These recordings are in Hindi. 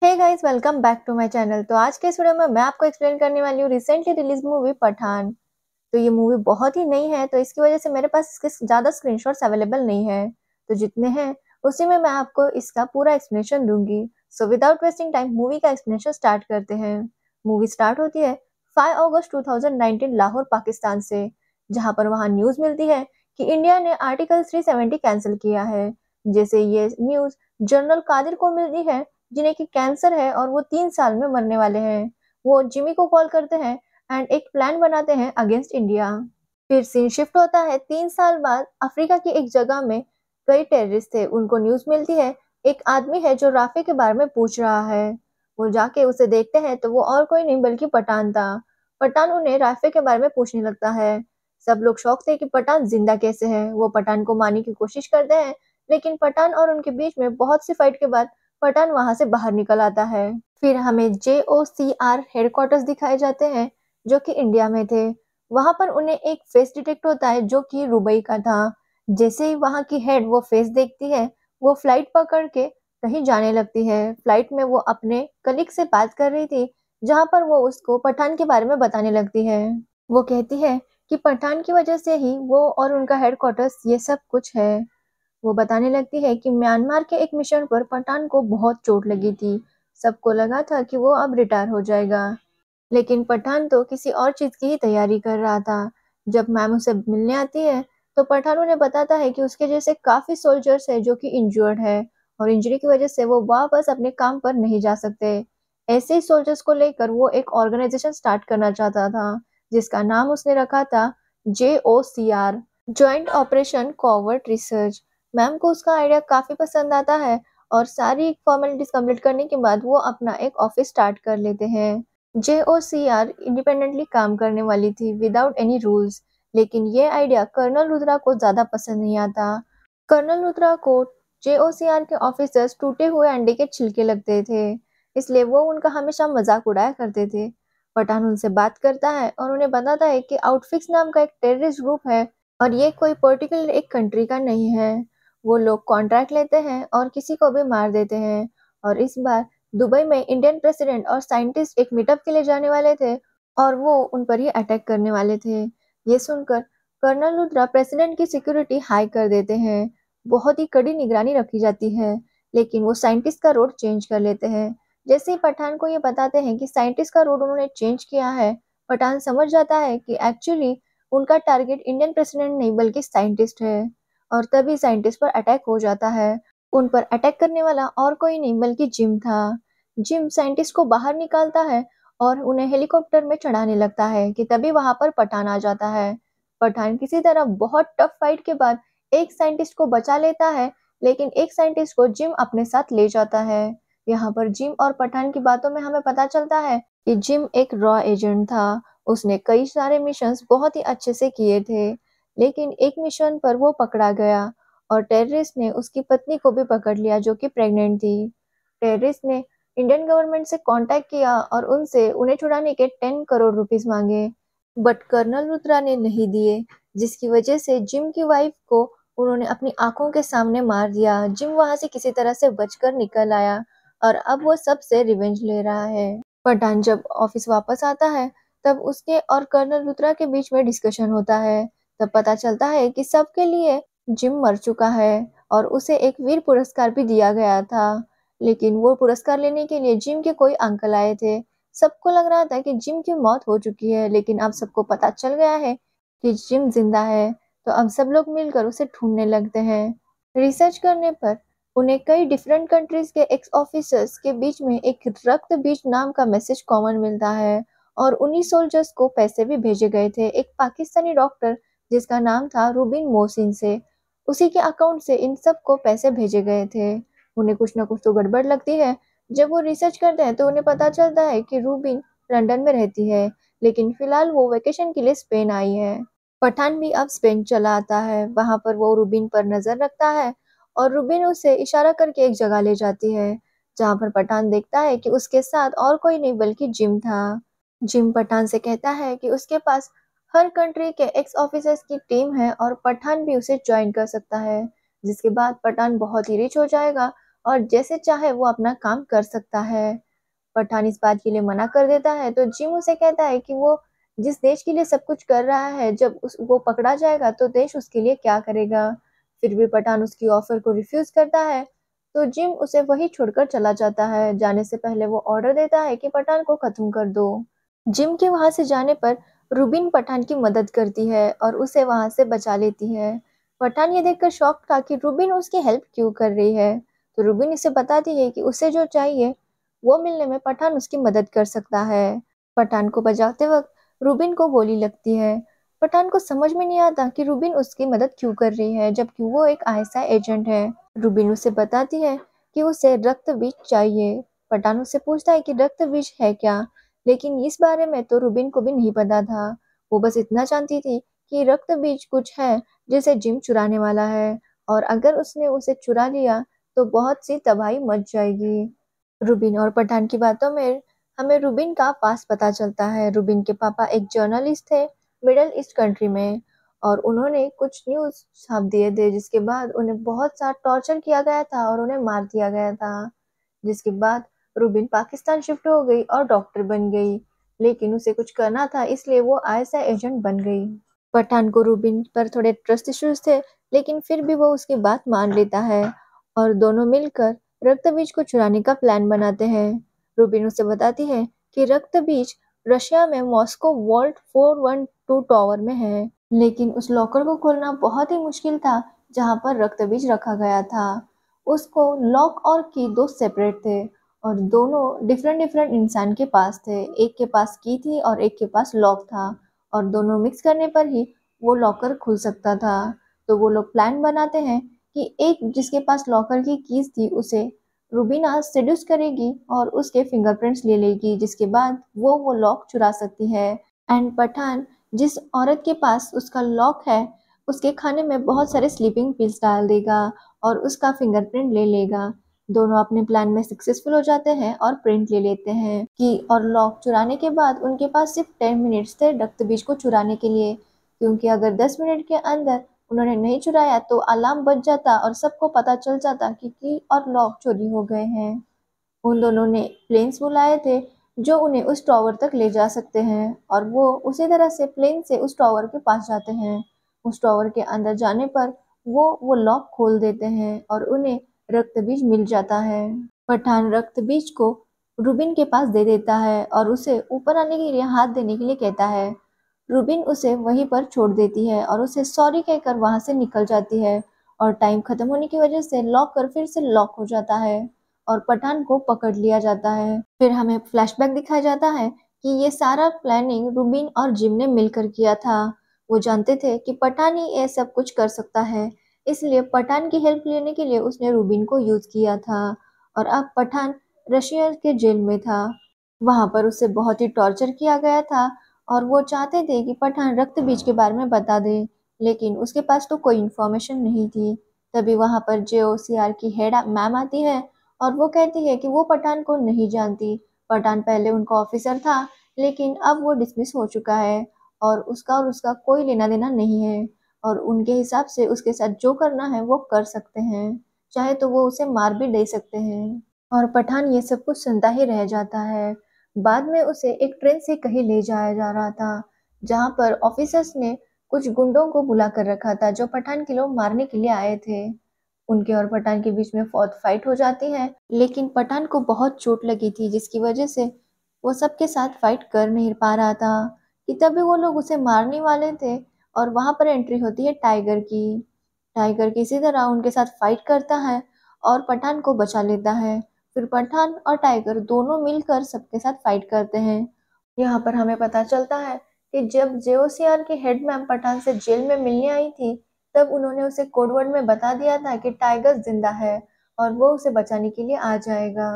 Hey guys, welcome back to my channel. तो आज के इस वीडियो में मैं आपको एक्सप्लेन करने वाली हूँ रिसेंटली रिलीज मूवी पठान। तो ये मूवी बहुत ही नई है, तो इसकी वजह से मेरे पास इसके ज़्यादा स्क्रीनशॉट्स अवेलेबल नहीं है। तो जितने हैं उसी में मैं आपको इसका पूरा एक्सप्लेनेशन दूंगी। So without wasting time movie का एक्सप्लेनेशन स्टार्ट करते हैं। मूवी स्टार्ट होती है 5 अगस्त 2019 लाहौर पाकिस्तान से, जहाँ पर वहाँ न्यूज़ मिलती है कि इंडिया ने आर्टिकल 370 कैंसिल किया है। जैसे ये न्यूज़ जनरल कादिर को मिलती है, जिन्हें कि कैंसर है और वो 3 साल में मरने वाले हैं। वो जिमी को कॉल करते हैं एंड एक प्लान बनाते हैं अगेंस्ट इंडिया। फिर सीन शिफ्ट होता है 3 साल बाद अफ्रीका की एक जगह में। कई टेररिस्ट थे, उनको न्यूज़ मिलती है एक आदमी है जो राफे के बारे में पूछ रहा है। वो जाके उसे देखते हैं तो वो और कोई नहीं बल्कि पठान था। पठान उन्हें राफे के बारे में पूछने लगता है। सब लोग शौक थे कि पठान जिंदा कैसे है। वो पठान को मारने की कोशिश करते हैं, लेकिन पठान और उनके बीच में बहुत सी फाइट के बाद पठान वहां से बाहर निकल आता है। फिर हमें JOCR हेडक्वार्टर्स दिखाए जाते हैं, जो कि इंडिया में थे। वहां पर उन्हें एक फेस डिटेक्ट होता है जो कि रुबई का था। जैसे ही वहां की हेड वो फेस देखती है, वो फ्लाइट पकड़ के कहीं जाने लगती है। फ्लाइट में वो अपने कलीग से बात कर रही थी, जहां पर वो उसको पठान के बारे में बताने लगती है। वो कहती है कि पठान की वजह से ही वो और उनका हेडक्वार्टर्स ये सब कुछ है। वो बताने लगती है कि म्यांमार के एक मिशन पर पठान को बहुत चोट लगी थी। सबको लगा था कि वो अब रिटायर हो जाएगा, लेकिन पठान तो किसी और चीज की ही तैयारी कर रहा था। जब मैम उसे मिलने आती है तो पठान उन्हें बताता है कि उसके जैसे काफी सोल्जर्स है जो कि इंजर्ड है, और इंजरी की वजह से वो वापस अपने काम पर नहीं जा सकते। ऐसे ही सोल्जर्स को लेकर वो एक ऑर्गेनाइजेशन स्टार्ट करना चाहता था, जिसका नाम उसने रखा था JOCR, joint operation covert research. Ma'am को उसका आइडिया काफी पसंद आता है, और सारी फॉर्मेलिटीज कंप्लीट करने के बाद वो अपना एक ऑफिस स्टार्ट कर लेते हैं। JOCR इंडिपेंडेंटली काम करने वाली थी विदाउट एनी रूल्स, लेकिन ये आइडिया कर्नल रुद्रा को ज़्यादा पसंद नहीं आता। कर्नल रुद्रा को JOCR के ऑफिसर्स टूटे हुए अंडे के छिलके लगते थे, इसलिए वो उनका हमेशा मजाक उड़ाया करते थे। पठान उनसे बात करता है और उन्हें बताता है कि आउटफिक्स नाम का एक टेररिस्ट ग्रुप है, और ये कोई पर्टिकुलर एक कंट्री का नहीं है। वो लोग कॉन्ट्रैक्ट लेते हैं और किसी को भी मार देते हैं। और इस बार दुबई में इंडियन प्रेसिडेंट और साइंटिस्ट एक मीटअप के लिए जाने वाले थे, और वो उन पर ही अटैक करने वाले थे। ये सुनकर कर्नल रुद्रा प्रेसिडेंट की सिक्योरिटी हाई कर देते हैं। बहुत ही कड़ी निगरानी रखी जाती है, लेकिन वो साइंटिस्ट का रोड चेंज कर लेते हैं। जैसे ही पठान को ये बताते हैं कि साइंटिस्ट का रोड उन्होंने चेंज किया है, पठान समझ जाता है कि एक्चुअली उनका टारगेट इंडियन प्रेसिडेंट नहीं बल्कि साइंटिस्ट है। और तभी साइंटिस्ट पर अटैक हो जाता है। उन पर अटैक करने वाला और कोई नहीं बल्कि जिम था। जिम साइंटिस्ट को बाहर निकालता है और उन्हें हेलीकॉप्टर में चढ़ाने लगता है कि तभी वहां पर पठान आ जाता है। पठान किसी तरह बहुत टफ फाइट के बाद एक साइंटिस्ट को बचा लेता है, लेकिन एक साइंटिस्ट को जिम अपने साथ ले जाता है। यहाँ पर जिम और पठान की बातों में हमें पता चलता है कि जिम एक रॉ एजेंट था। उसने कई सारे मिशंस बहुत ही अच्छे से किए थे, लेकिन एक मिशन पर वो पकड़ा गया, और टेररिस्ट ने उसकी पत्नी को भी पकड़ लिया जो कि प्रेग्नेंट थी। टेररिस्ट ने इंडियन गवर्नमेंट से कांटेक्ट किया और उनसे उन्हें छुड़ाने के 10 करोड़ रुपीस मांगे, बट कर्नल रुद्रा ने नहीं दिए, जिसकी वजह से जिम की वाइफ को उन्होंने अपनी आंखों के सामने मार दिया। जिम वहां से किसी तरह से बचकर निकल आया, और अब वो सबसे रिवेंज ले रहा है। पठान जब ऑफिस वापस आता है, तब उसके और कर्नल रुद्रा के बीच में डिस्कशन होता है। तब पता चलता है कि सबके लिए जिम मर चुका है, और उसे एक वीर पुरस्कार भी दिया गया था। लेकिन वो पुरस्कार लेने के लिए जिम के कोई अंकल आए थे। सबको लग रहा था कि जिम की मौत हो चुकी है, लेकिन अब सबको पता चल गया है कि जिम जिंदा है। तो अब सब लोग मिलकर उसे ढूंढने लगते हैं। रिसर्च करने पर उन्हें कई डिफरेंट कंट्रीज के एक्स ऑफिसर्स के बीच में एक रक्त बीज नाम का मैसेज कॉमन मिलता है, और उन्हीं सोल्जर्स को पैसे भी भेजे गए थे एक पाकिस्तानी डॉक्टर जिसका नाम था रूबिन मोहसिन से। उसी के अकाउंट से इन सब को पैसे भेजे गए थे। उन्हें कुछ ना कुछ तो गड़बड़ लगती है। जब वो रिसर्च करते हैं तो उन्हें पता चलता है कि रूबिन लंदन में रहती है, लेकिन फिलहाल वो वेकेशन के लिए स्पेन आई है। पठान भी अब स्पेन चला आता है। वहां पर वो रूबिन पर नजर रखता है, और रूबिन उसे इशारा करके एक जगह ले जाती है, जहां पर पठान देखता है कि उसके साथ और कोई नहीं बल्कि जिम था। जिम पठान से कहता है कि उसके पास हर कंट्री के एक्स ऑफिसर्स की टीम है, और पठान भी उसे ज्वाइन कर सकता है, जिसके बाद पठान बहुत ही रिच हो जाएगा और जैसे चाहे वो अपना काम कर सकता है। पठान इस बात के लिए मना कर देता है तो जिम उसे कहता है कि वो जिस देश के लिए सब कुछ कर रहा है, जब वो पकड़ा जाएगा तो देश उसके लिए क्या करेगा। फिर भी पठान उसकी ऑफर को रिफ्यूज करता है तो जिम उसे वही छोड़कर चला जाता है। जाने से पहले वो ऑर्डर देता है कि पठान को खत्म कर दो। जिम के वहां से जाने पर रूबिन पठान की मदद करती है और उसे वहां से बचा लेती है। पठान ये देखकर शॉक था कि रूबिन उसकी हेल्प क्यों कर रही है। तो रूबिन इसे बताती है कि उसे जो चाहिए वो मिलने में पठान उसकी मदद कर सकता है। पठान को बचाते वक्त रूबिन को गोली लगती है। पठान को समझ में नहीं आता कि रूबिन उसकी मदद क्यों कर रही है, जबकि वो एक आईएसआई एजेंट है। रूबिन उसे बताती है कि उसे रक्त बीज चाहिए। पठान उससे पूछता है कि रक्त बीज है क्या, लेकिन इस बारे में तो रूबिन को भी नहीं पता था। वो बस इतना जानती थी कि रक्त बीज कुछ है जिसे जिम चुराने वाला है, और अगर उसने उसे चुरा लिया तो बहुत सी तबाही मच जाएगी। रूबिन और पठान की बातों में हमें रूबिन का पास्ट पता चलता है। रूबिन के पापा एक जर्नलिस्ट थे मिडिल ईस्ट कंट्री में, और उन्होंने कुछ न्यूज़ छाप दिए थे जिसके बाद उन्हें बहुत सा टॉर्चर किया गया था और उन्हें मार दिया गया था। जिसके बाद रूबिन पाकिस्तान शिफ्ट हो गई और डॉक्टर बन गई, लेकिन उसे कुछ करना था इसलिए वो आईएसआई एजेंट बन गई। पठान को रूबिन पर थोड़े ट्रस्ट इश्यूज थे, लेकिन फिर भी वो उसकी बात मान लेता है और दोनों मिलकर रक्त बीज को चुराने का प्लान बनाते हैं। रूबिन उसे बताती है कि रक्त बीज रशिया में मॉस्को वॉल्ट 412 टावर में है, लेकिन उस लॉकर को खोलना बहुत ही मुश्किल था जहां पर रक्त बीज रखा गया था। उसको लॉक और की दो सेपरेट थे और दोनों डिफरेंट डिफरेंट इंसान के पास थे। एक के पास की थी और एक के पास लॉक था, और दोनों मिक्स करने पर ही वो लॉकर खुल सकता था। तो वो लोग प्लान बनाते हैं कि एक जिसके पास लॉकर की कीज थी उसे रूबीना सेड्यूस करेगी और उसके फिंगरप्रिंट्स ले लेगी, जिसके बाद वो लॉक चुरा सकती है। एंड पठान जिस औरत के पास उसका लॉक है उसके खाने में बहुत सारे स्लीपिंग पिल्स डाल देगा और उसका फिंगरप्रिंट ले लेगा। दोनों अपने प्लान में सक्सेसफुल हो जाते हैं और प्रिंट ले लेते हैं की और लॉक चुराने के बाद उनके पास सिर्फ 10 मिनट्स थे रक्त बीज को चुराने के लिए, क्योंकि अगर 10 मिनट के अंदर उन्होंने नहीं चुराया तो अलार्म बज जाता और सबको पता चल जाता कि की और लॉक चोरी हो गए हैं। उन दोनों ने प्लेन्स बुलाए थे जो उन्हें उस टॉवर तक ले जा सकते हैं, और वो उसी तरह से प्लेन से उस टॉवर के पास जाते हैं। उस टॉवर के अंदर जाने पर वो लॉक खोल देते हैं और उन्हें रक्त बीज मिल जाता है। पठान रक्त बीज को रूबिन के पास दे देता है और उसे ऊपर आने के लिए हाथ देने के लिए कहता है। रूबिन उसे वहीं पर छोड़ देती है और उसे सॉरी कहकर वहां से निकल जाती है, और टाइम खत्म होने की वजह से लॉकर फिर से लॉक हो जाता है और पठान को पकड़ लिया जाता है। फिर हमें फ्लैशबैक दिखाया जाता है कि ये सारा प्लानिंग रूबिन और जिम ने मिलकर किया था। वो जानते थे कि पठान ही ये सब कुछ कर सकता है, इसलिए पठान की हेल्प लेने के लिए उसने रूबिन को यूज किया था। और अब पठान रशिया के जेल में था। वहां पर उसे बहुत ही टॉर्चर किया गया था और वो चाहते थे कि पठान रक्त बीज के बारे में बता दे, लेकिन उसके पास तो कोई इन्फॉर्मेशन नहीं थी। तभी वहां पर जेओसीआर की हेड मैम आती है और वो कहती है कि वो पठान को नहीं जानती। पठान पहले उनका ऑफिसर था, लेकिन अब वो डिसमिस हो चुका है और उसका कोई लेना देना नहीं है, और उनके हिसाब से उसके साथ जो करना है वो कर सकते हैं, चाहे तो वो उसे मार भी दे सकते हैं। और पठान ये सब कुछ सुनता ही रह जाता है। बाद में उसे एक ट्रेन से कहीं ले जाया जा रहा था जहां पर ऑफिसर्स ने कुछ गुंडों को बुला कर रखा था जो पठान के लोग मारने के लिए आए थे। उनके और पठान के बीच में बहुत फाइट हो जाती है, लेकिन पठान को बहुत चोट लगी थी जिसकी वजह से वो सबके साथ फाइट कर नहीं पा रहा था कि तभी वो लोग उसे मारने वाले थे। और वहां पर एंट्री होती है टाइगर की। टाइगर किसी तरह उनके साथ फाइट करता है और पठान को बचा लेता है। फिर पठान और टाइगर दोनों मिलकर सबके साथ फाइट करते हैं। यहाँ पर हमें पता चलता है कि जब जेओसीआर की हेड मैम पठान से जेल में मिलने आई थी तब उन्होंने उसे कोडवर्ड में बता दिया था कि टाइगर जिंदा है और वो उसे बचाने के लिए आ जाएगा।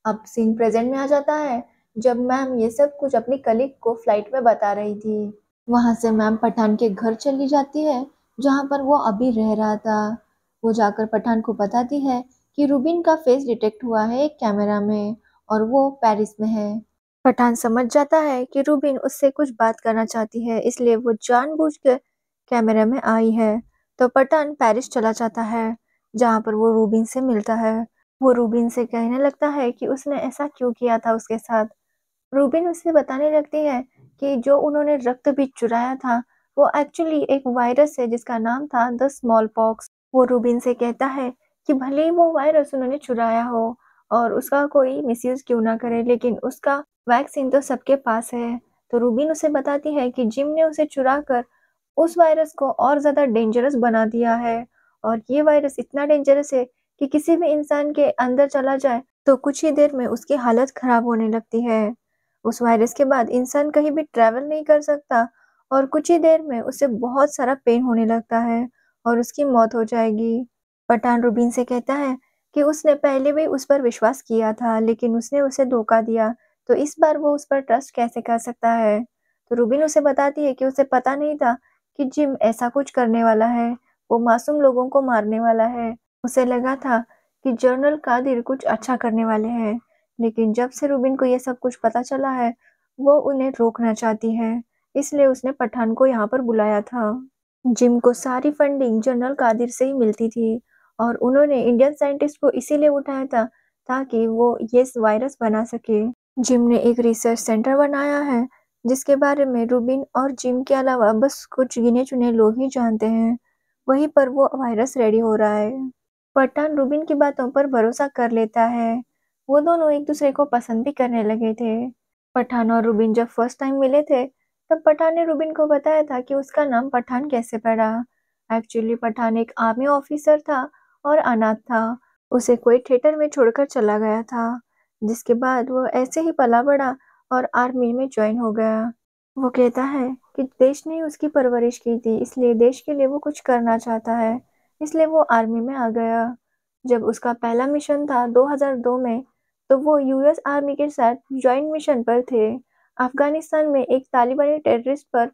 अब सीन प्रेजेंट में आ जाता है जब मैम ये सब कुछ अपनी कलीग को फ्लाइट में बता रही थी। वहां से मैम पठान के घर चली जाती है जहां पर वो अभी रह रहा था। वो जाकर पठान को बताती है कि रूबिन का फेस डिटेक्ट हुआ है एक कैमरा में और वो पेरिस में है। पठान समझ जाता है कि रूबिन उससे कुछ बात करना चाहती है, इसलिए वो जानबूझकर कैमरे में आई है। तो पठान पेरिस चला जाता है जहां पर वो रूबिन से मिलता है। वो रूबिन से कहने लगता है कि उसने ऐसा क्यों किया था उसके साथ। रूबिन उसे बताने लगती है कि जो उन्होंने रक्त भी चुराया था, वो एक्चुअली एक वायरस है जिसका नाम था द स्मॉल पॉक्स। वो रूबिन से कहता है कि भले ही वो वायरस उन्होंने चुराया हो और उसका कोई मिसयूज़ क्यों ना करे, लेकिन उसका वैक्सीन तो सबके पास है। तो रूबिन उसे बताती है कि जिम ने उसे चुराकर उस वायरस को और ज़्यादा डेंजरस बना दिया है, और ये वायरस इतना डेंजरस है कि किसी भी इंसान के अंदर चला जाए तो कुछ ही देर में उसकी हालत खराब होने लगती है। उस वायरस के बाद इंसान कहीं भी ट्रैवल नहीं कर सकता और कुछ ही देर में उसे बहुत सारा पेन होने लगता है और उसकी मौत हो जाएगी। पठान रूबिन से कहता है कि उसने पहले भी उस पर विश्वास किया था, लेकिन उसने उसे धोखा दिया, तो इस बार वो उस पर ट्रस्ट कैसे कर सकता है। तो रूबिन उसे बताती है कि उसे पता नहीं था कि जिम ऐसा कुछ करने वाला है, वो मासूम लोगों को मारने वाला है। उसे लगा था कि जनरल कादिर कुछ अच्छा करने वाले हैं, लेकिन जब से रूबिन को ये सब कुछ पता चला है, वो उन्हें रोकना चाहती है, इसलिए उसने पठान को यहाँ पर बुलाया था। जिम को सारी फंडिंग जनरल कादिर से ही मिलती थी और उन्होंने इंडियन साइंटिस्ट को इसीलिए उठाया था ताकि वो ये वायरस बना सके। जिम ने एक रिसर्च सेंटर बनाया है जिसके बारे में रूबिन और जिम के अलावा बस कुछ गिने-चुने लोग ही जानते हैं। वहीं पर वो वायरस रेडी हो रहा है। पठान रूबिन की बातों पर भरोसा कर लेता है। वो दोनों एक दूसरे को पसंद भी करने लगे थे। पठान और रूबिन जब फर्स्ट टाइम मिले थे, तब पठान ने रूबिन को बताया था कि उसका नाम पठान कैसे पड़ा। एक्चुअली पठान एक आर्मी ऑफिसर था और अनाथ था। उसे कोई थिएटर में छोड़कर चला गया था, जिसके बाद वो ऐसे ही पला बड़ा और आर्मी में ज्वाइन हो गया। वो कहता है कि देश ने उसकी परवरिश की थी, इसलिए देश के लिए वो कुछ करना चाहता है, इसलिए वो आर्मी में आ गया। जब उसका पहला मिशन था 2002 में, तो वो यूएस आर्मी के साथ जॉइंट मिशन पर थे। अफगानिस्तान में एक तालिबानी टेररिस्ट पर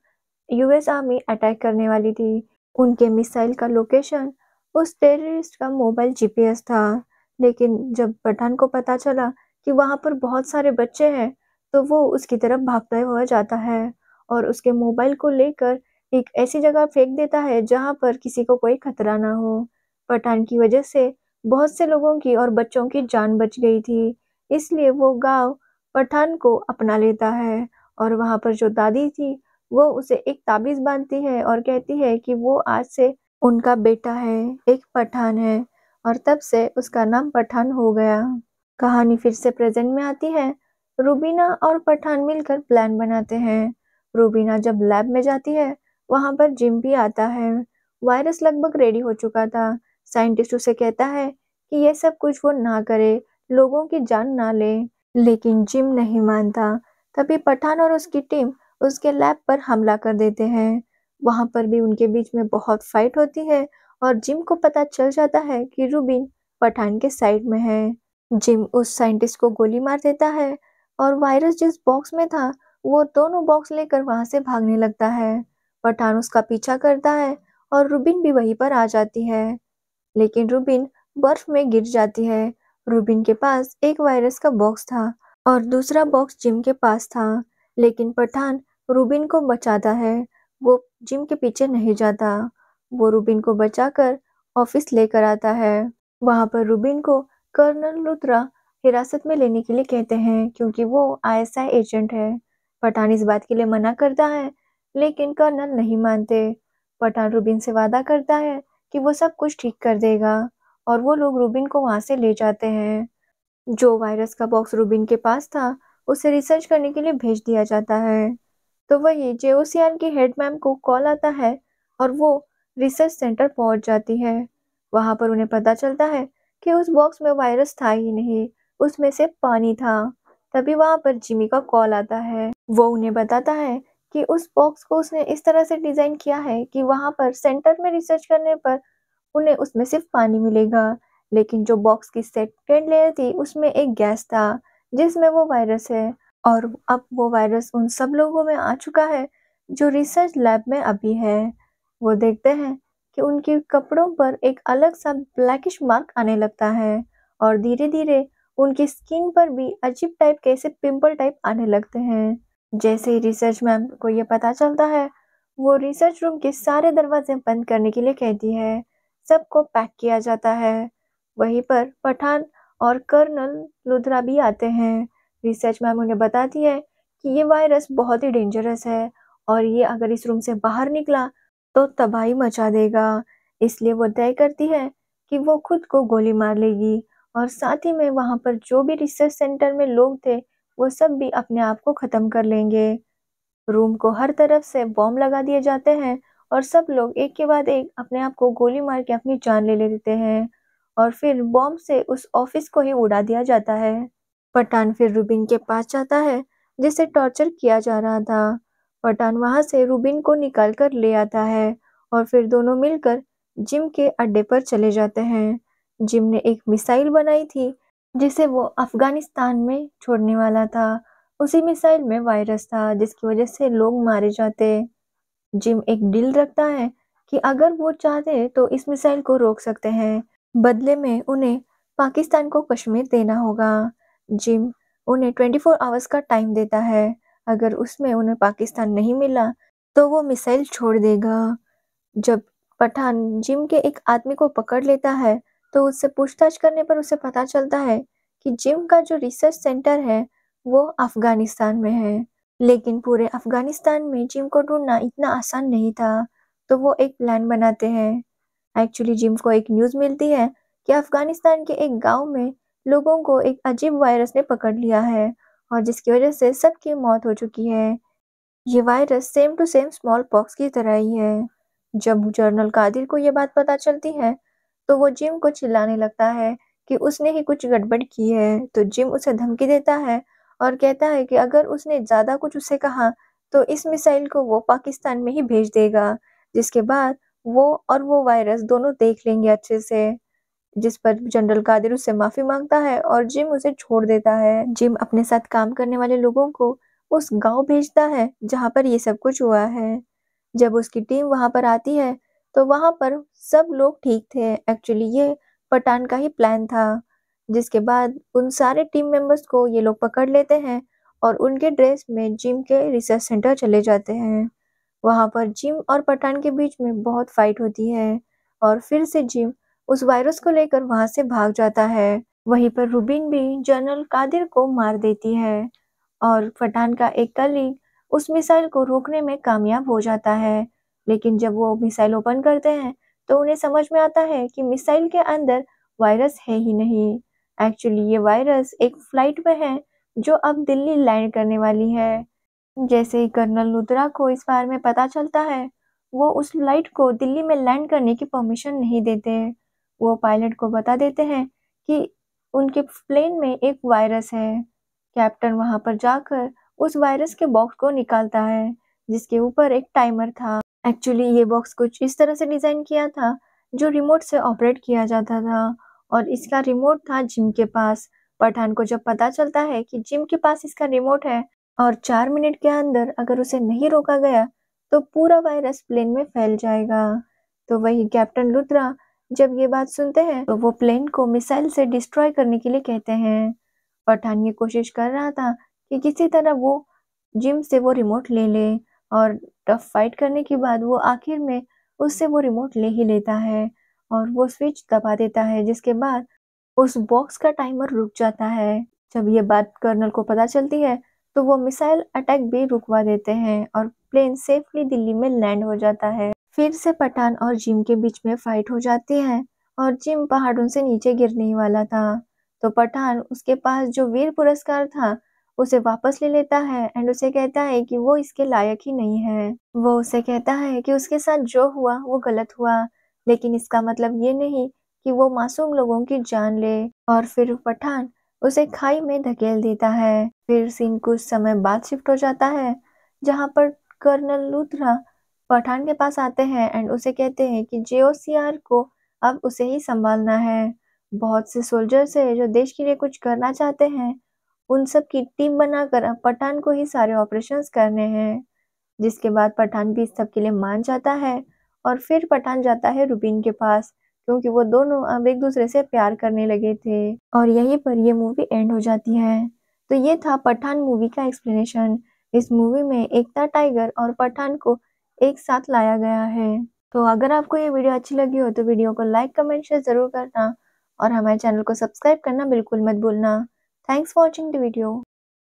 यूएस आर्मी अटैक करने वाली थी। उनके मिसाइल का लोकेशन उस टेररिस्ट का मोबाइल जीपीएस था, लेकिन जब पठान को पता चला कि वहाँ पर बहुत सारे बच्चे हैं, तो वो उसकी तरफ भागता हुआ जाता है और उसके मोबाइल को लेकर एक ऐसी जगह फेंक देता है जहाँ पर किसी को कोई खतरा ना हो। पठान की वजह से बहुत से लोगों की और बच्चों की जान बच गई थी, इसलिए वो गाँव पठान को अपना लेता है और वहाँ पर जो दादी थी, वो उसे एक ताबीज़ बाँधती है और कहती है कि वो आज से उनका बेटा है, एक पठान है, और तब से उसका नाम पठान हो गया। कहानी फिर से प्रेज़ेंट में आती है। रूबीना और पठान मिलकर प्लान बनाते हैं। रूबीना जब लैब में जाती है, वहाँ पर जिम भी आता है। वायरस लगभग रेडी हो चुका था। साइंटिस्ट उसे कहता है कि ये सब कुछ वो ना करे, लोगों की जान ना ले, लेकिन जिम नहीं मानता। तभी पठान और उसकी टीम उसके लैब पर हमला कर देते हैं। वहाँ पर भी उनके बीच में बहुत फाइट होती है और जिम को पता चल जाता है कि रूबिन पठान के साइड में है। जिम उस साइंटिस्ट को गोली मार देता है और वायरस जिस बॉक्स में था, वो दोनों बॉक्स लेकर वहाँ से भागने लगता है। पठान उसका पीछा करता है और रूबिन भी वहीं पर आ जाती है, लेकिन रूबिन बर्फ में गिर जाती है। रूबिन के पास एक वायरस का बॉक्स था और दूसरा बॉक्स जिम के पास था, लेकिन पठान रूबिन को बचाता है। वो जिम के पीछे नहीं जाता। वो रूबिन को बचाकर ऑफिस लेकर आता है। वहाँ पर रूबिन को कर्नल लुथरा हिरासत में लेने के लिए कहते हैं क्योंकि वो आईएसआई एजेंट है। पठान इस बात के लिए मना करता है, लेकिन कर्नल नहीं मानते। पठान रूबिन से वादा करता है कि वो सब कुछ ठीक कर देगा और वो लोग रूबिन को वहाँ से ले जाते हैं। जो वायरस का बॉक्स रूबिन के पास था, उसे रिसर्च करने के लिए भेज दिया जाता है। तो वही जेओसियान की हेड मैम को कॉल आता है और वो रिसर्च सेंटर पहुंच जाती है। वहां पर उन्हें पता चलता है कि उस बॉक्स में वायरस था ही नहीं, उसमें सिर्फ पानी था। तभी वहां पर जिमी का कॉल आता है। वो उन्हें बताता है कि उस बॉक्स को उसने इस तरह से डिजाइन किया है कि वहां पर सेंटर में रिसर्च करने पर उन्हें उसमें सिर्फ पानी मिलेगा, लेकिन जो बॉक्स की सेकंड लेयर थी उसमें एक गैस था जिसमें वो वायरस है, और अब वो वायरस उन सब लोगों में आ चुका है जो रिसर्च लैब में अभी है। वो देखते हैं कि उनके कपड़ों पर एक अलग सा ब्लैकिश मार्क आने लगता है और धीरे धीरे उनकी स्किन पर भी अजीब टाइप के ऐसे पिंपल टाइप आने लगते हैं। जैसे ही रिसर्च मैम को ये पता चलता है, वो रिसर्च रूम के सारे दरवाजे बंद करने के लिए कहती है। सबको पैक किया जाता है। वहीं पर पठान और कर्नल लुथरा भी आते हैं। रिसर्च मैम उन्हें बताती है कि ये वायरस बहुत ही डेंजरस है और ये अगर इस रूम से बाहर निकला तो तबाही मचा देगा। इसलिए वो तय करती है कि वो खुद को गोली मार लेगी और साथ ही में वहाँ पर जो भी रिसर्च सेंटर में लोग थे वो सब भी अपने आप को ख़त्म कर लेंगे। रूम को हर तरफ से बॉम्ब लगा दिए जाते हैं और सब लोग एक के बाद एक अपने आप को गोली मार के अपनी जान ले लेते हैं और फिर बॉम्ब से उस ऑफिस को ही उड़ा दिया जाता है। पठान फिर रूबिन के पास जाता है जिसे टॉर्चर किया जा रहा था। पठान वहां से रूबिन को निकाल कर ले आता है और फिर दोनों मिलकर जिम के अड्डे पर चले जाते हैं। जिम ने एक मिसाइल बनाई थी जिसे वो अफगानिस्तान में छोड़ने वाला था। उसी मिसाइल में वायरस था जिसकी वजह से लोग मारे जाते। जिम एक डील रखता है कि अगर वो चाहते तो इस मिसाइल को रोक सकते हैं, बदले में उन्हें पाकिस्तान को कश्मीर देना होगा। जिम उन्हें 24 आवर्स का टाइम देता है, अगर उसमें उन्हें पाकिस्तान नहीं मिला तो वो मिसाइल छोड़ देगा। जब पठान जिम के एक आदमी को पकड़ लेता है तो उससे पूछताछ करने पर उसे पता चलता है कि जिम का जो रिसर्च सेंटर है वो अफगानिस्तान में है, लेकिन पूरे अफगानिस्तान में जिम को ढूंढना इतना आसान नहीं था। तो वो एक प्लान बनाते हैं। एक्चुअली जिम को एक न्यूज़ मिलती है कि अफगानिस्तान के एक गांव में लोगों को एक अजीब वायरस ने पकड़ लिया है और जिसकी वजह से सबकी मौत हो चुकी है। ये virus same to same smallpox की तरह ही है। जब जनरल कादिर को ये बात पता चलती है तो वो जिम को चिल्लाने लगता है कि उसने ही कुछ गड़बड़ की है। तो जिम उसे धमकी देता है और कहता है कि अगर उसने ज़्यादा कुछ उसे कहा तो इस मिसाइल को वो पाकिस्तान में ही भेज देगा, जिसके बाद वो वायरस दोनों देख लेंगे अच्छे से। जिस पर जनरल कादिर उससे माफी मांगता है और जिम उसे छोड़ देता है। जिम अपने साथ काम करने वाले लोगों को उस गांव भेजता है जहां पर ये सब कुछ हुआ है। जब उसकी टीम वहां पर आती है तो वहां पर सब लोग ठीक थे। एक्चुअली ये पठान का ही प्लान था। जिसके बाद उन सारे टीम मेंबर्स को ये लोग पकड़ लेते हैं और उनके ड्रेस में जिम के रिसर्च सेंटर चले जाते हैं। वहां पर जिम और पठान के बीच में बहुत फाइट होती है और फिर से जिम उस वायरस को लेकर वहां से भाग जाता है। वहीं पर रूबिन भी जनरल कादिर को मार देती है और पठान का एक कलीग उस मिसाइल को रोकने में कामयाब हो जाता है। लेकिन जब वो मिसाइल ओपन करते हैं तो उन्हें समझ में आता है कि मिसाइल के अंदर वायरस है ही नहीं। एक्चुअली ये वायरस एक फ्लाइट में है जो अब दिल्ली लैंड करने वाली है। जैसे ही कर्नल लुथरा को इस बारे में पता चलता है, वो उस फ्लाइट को दिल्ली में लैंड करने की परमिशन नहीं देते। वो पायलट को बता देते हैं कि उनके प्लेन में एक वायरस है। कैप्टन वहां पर जाकर उस वायरस के बॉक्स को निकालता है जिसके ऊपर एक टाइमर था। एक्चुअली ये बॉक्स कुछ इस तरह से डिजाइन किया था जो रिमोट से ऑपरेट किया जाता था और इसका रिमोट था जिम के पास। पठान को जब पता चलता है कि जिम के पास इसका रिमोट है और 4 मिनट के अंदर अगर उसे नहीं रोका गया तो पूरा वायरस प्लेन में फैल जाएगा। तो वही कैप्टन लुथरा जब ये बात सुनते हैं तो वो प्लेन को मिसाइल से डिस्ट्रॉय करने के लिए कहते हैं। पठान ये कोशिश कर रहा था कि किसी तरह वो जिम से वो रिमोट ले ले और टफ फाइट करने के बाद वो आखिर में उससे वो रिमोट ले ही लेता है और वो स्विच दबा देता है, जिसके बाद उस बॉक्स का टाइमर रुक जाता है। जब ये बात कर्नल को पता चलती है तो वो मिसाइल अटैक भी रुकवा देते हैं और प्लेन सेफली दिल्ली में लैंड हो जाता है। फिर से पठान और जिम के बीच में फाइट हो जाती है और जिम पहाड़ों से नीचे गिरने ही वाला था। तो पठान उसके पास जो वीर पुरस्कार था उसे वापस ले लेता है एंड उसे कहता है कि वो इसके लायक ही नहीं है। वो उसे कहता है कि उसके साथ जो हुआ वो गलत हुआ, लेकिन इसका मतलब ये नहीं कि वो मासूम लोगों की जान ले। और फिर पठान उसे खाई में धकेल देता है। फिर सीन कुछ समय बाद शिफ्ट हो जाता है जहां पर कर्नल लुथरा पठान के पास आते हैं एंड उसे कहते हैं कि जेओसीआर को अब उसे ही संभालना है। बहुत से सोल्जर्स है जो देश के लिए कुछ करना चाहते हैं, उन सब की टीम बनाकर अब पठान को ही सारे ऑपरेशंस करने हैं। जिसके बाद पठान भी इस सब के लिए मान जाता है और फिर पठान जाता है रूबिन के पास क्योंकि वो दोनों अब एक दूसरे से प्यार करने लगे थे। और यहीं पर ये मूवी एंड हो जाती है। तो ये था पठान मूवी का एक्सप्लेनेशन। इस मूवी में एकता टाइगर और पठान को एक साथ लाया गया है। तो अगर आपको ये वीडियो अच्छी लगी हो तो वीडियो को लाइक कमेंट शेयर जरूर करना और हमारे चैनल को सब्सक्राइब करना बिल्कुल मत भूलना। Thanks for watching the video.